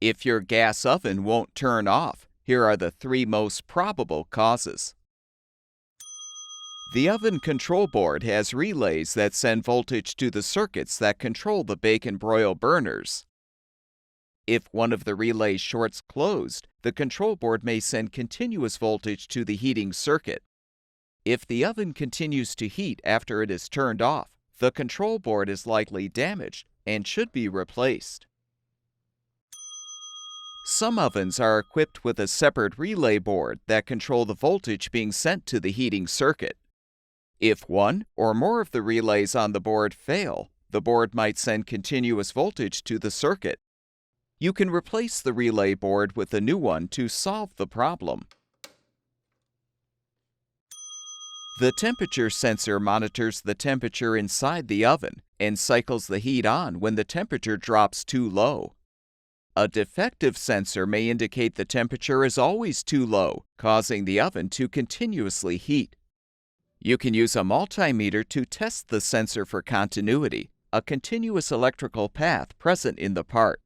If your gas oven won't turn off, here are the 3 most probable causes. The oven control board has relays that send voltage to the circuits that control the bake and broil burners. If one of the relays shorts closed, the control board may send continuous voltage to the heating circuit. If the oven continues to heat after it is turned off, the control board is likely damaged and should be replaced. Some ovens are equipped with a separate relay board that control the voltage being sent to the heating circuit. If one or more of the relays on the board fail, the board might send continuous voltage to the circuit. You can replace the relay board with a new one to solve the problem. The temperature sensor monitors the temperature inside the oven and cycles the heat on when the temperature drops too low. A defective sensor may indicate the temperature is always too low, causing the oven to continuously heat. You can use a multimeter to test the sensor for continuity, a continuous electrical path present in the part.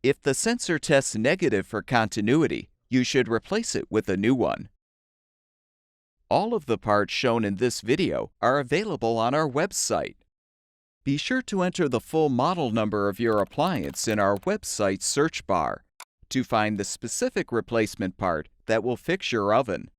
If the sensor tests negative for continuity, you should replace it with a new one. All of the parts shown in this video are available on our website. Be sure to enter the full model number of your appliance in our website search bar to find the specific replacement part that will fix your oven.